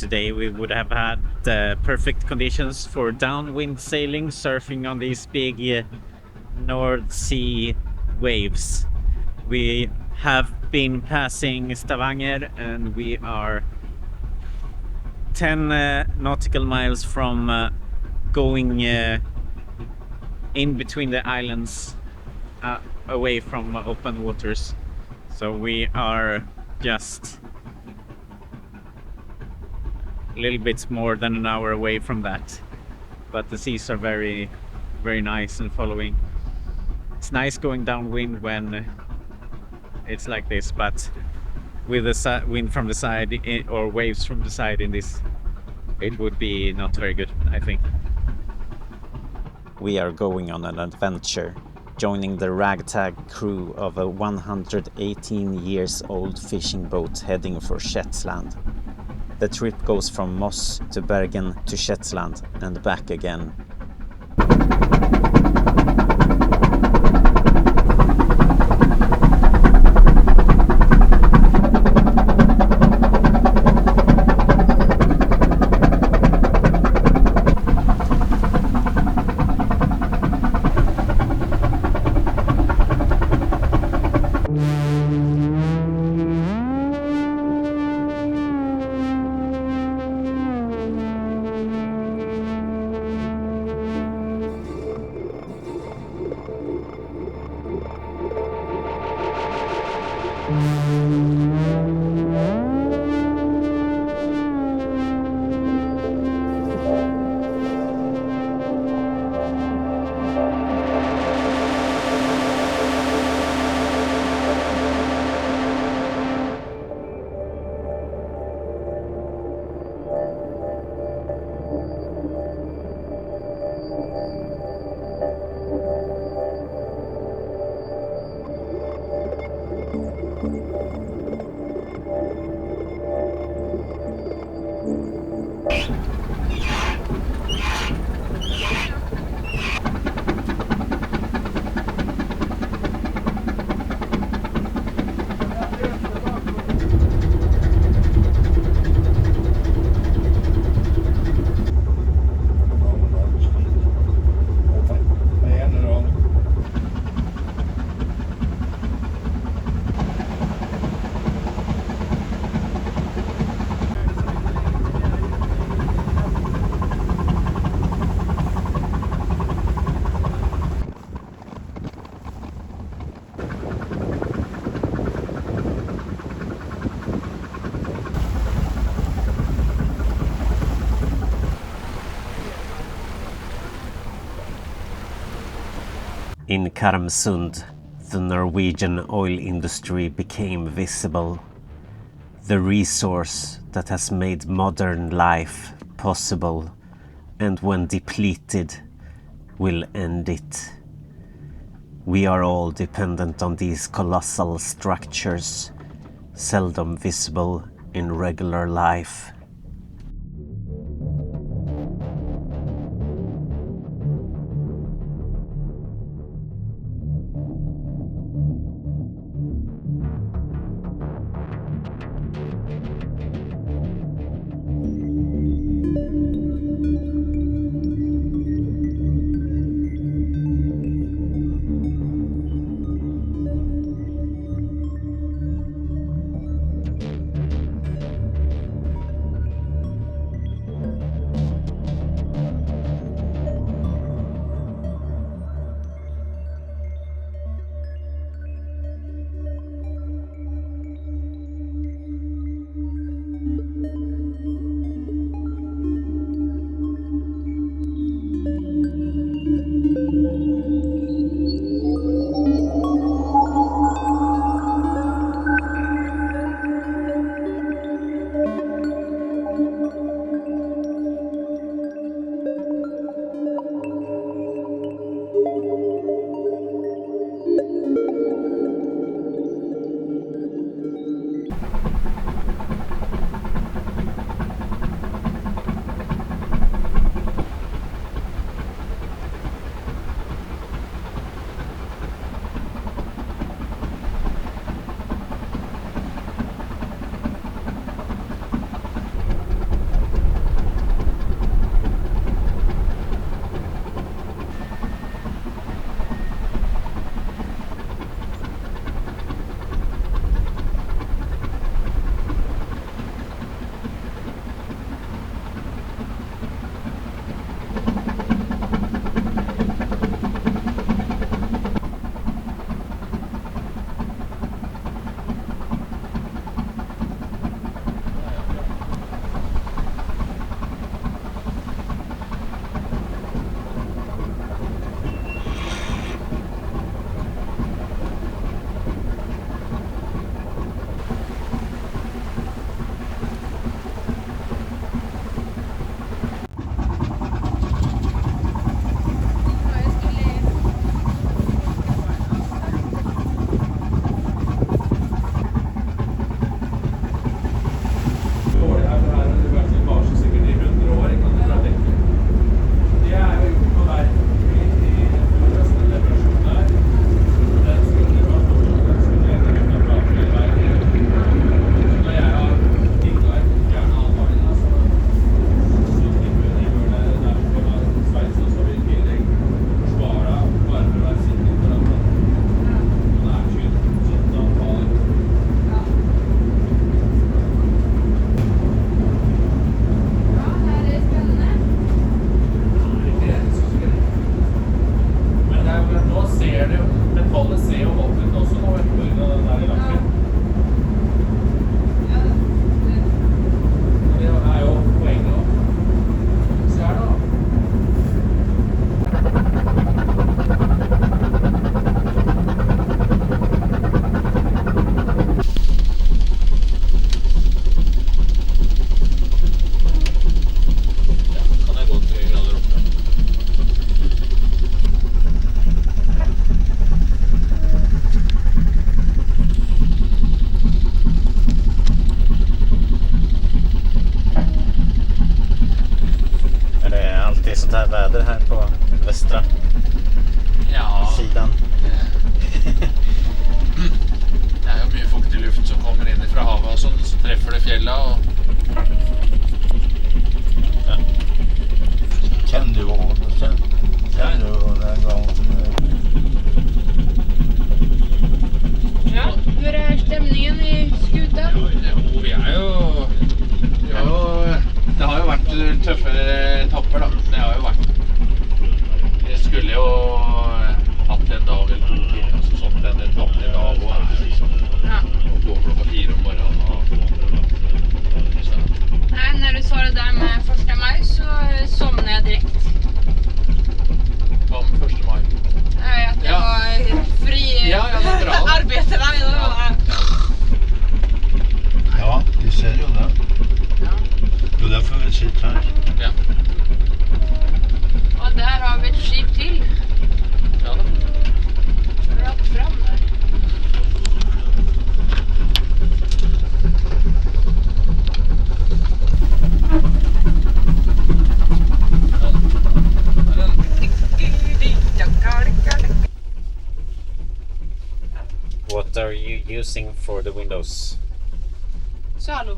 today, we would have had perfect conditions for downwind sailing, surfing on these big North Sea waves. We have been passing Stavanger and we are 10 nautical miles from going in between the islands away from open waters. So we are just a little bit more than an hour away from that, but the seas are very, very nice and following. It's nice going downwind when it's like this, but with the wind from the side or waves from the side in this, it would be not very good, I think. We are going on an adventure, joining the ragtag crew of a 118 years old fishing boat heading for Shetland. The trip goes from Moss to Bergen to Shetland and back again. In Karmsund, the Norwegian oil industry became visible. The resource that has made modern life possible, and when depleted, will end it. We are all dependent on these colossal structures, seldom visible in regular life. väder här på västra sidan. Det er jo mye fuktig luft som kommer inn fra havet og sånn, så treffer det fjella og... Ja. Kände du vad? Kände du den gången? Ja, hur är stämningen i skuta? Jo, vi er jo... Det har jo vært tøffere etapper da. Det har jo vært... Jeg skulle jo hatt en dag eller 2 til, altså sånn den etappen i dag og er liksom... Ja. Og gå klokka 4 om morgenen og... Så. Nej, när du sa det där med 1 maj så somnade jag direkt. Hva med 1. mai? Nej, att det var fri arbete varje dag. Ja, vi ser jo det. Ja. Jo, derfor vi sitter her. Ja. Och där har vi ett skip till. Ja da. Rakt fram där. What are you using for the windows? Salo.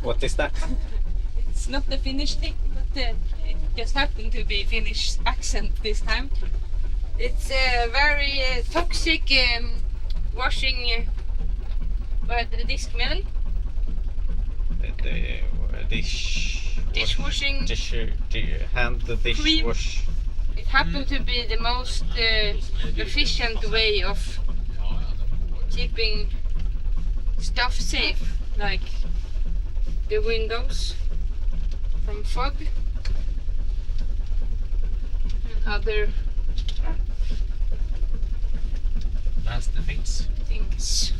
What is that? It's not the Finnish thing, but it just happened to be Finnish accent this time. It's a very toxic washing diskmedel. Dishwashing Hand dishwash. It happened to be the most efficient way of keeping stuff safe, like the windows from fog and other Nasty things. things.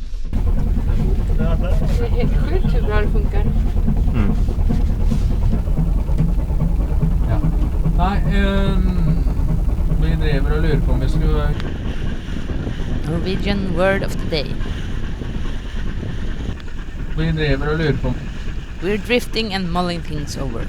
Det är helt sjukt hur bra det funkar. Mm. Ja. Nei, vi driver og lurer på om vi skulle... Norwegian word of the day. Vi driver og lurer på... We're drifting and mulling things over.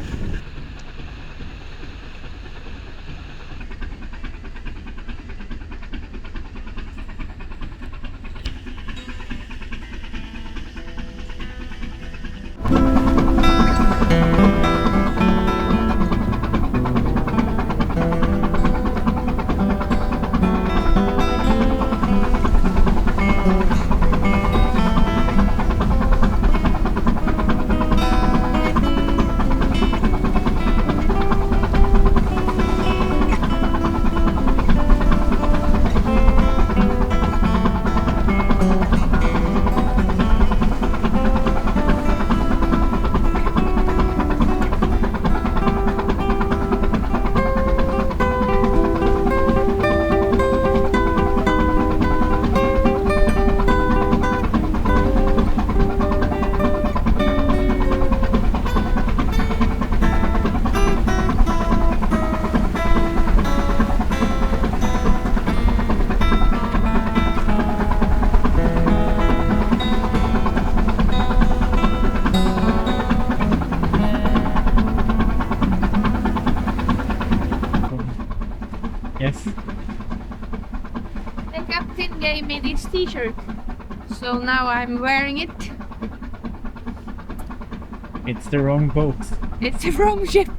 Yes. The captain gave me this t-shirt, so now I'm wearing it. It's the wrong boat. It's the wrong ship.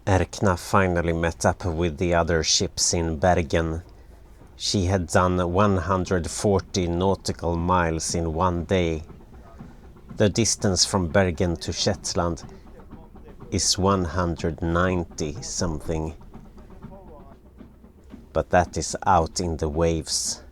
Erkna finally met up with the other ships in Bergen. She had done 140 nautical miles in one day. The distance from Bergen to Shetland is 190 something. But that is out in the waves.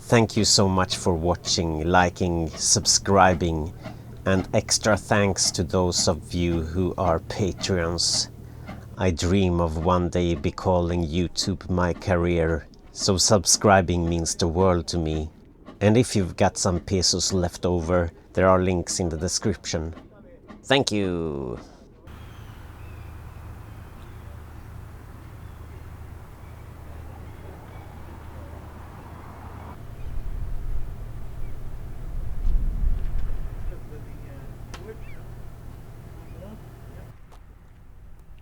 Thank you so much for watching, liking, subscribing, and extra thanks to those of you who are Patreons. I dream of one day be calling YouTube my career, so subscribing means the world to me. And if you've got some pesos left over, there are links in the description. Thank you!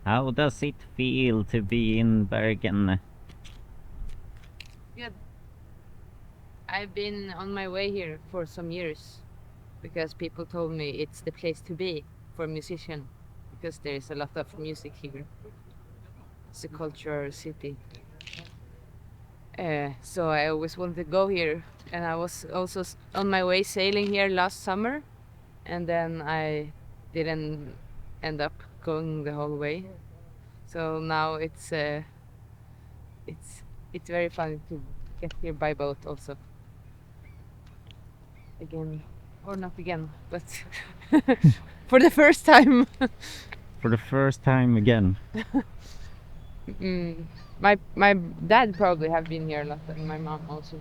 How does it feel to be in Bergen? Good. I've been on my way here for some years because people told me it's the place to be for a musician because there is a lot of music here. It's a cultural city. So I always wanted to go here, and I was also on my way sailing here last summer, and then I didn't end up going the whole way. So now it's very fun to get here by boat also. Again, or not again, but for the first time. For the first time again. My dad probably have been here a lot, and my mom also.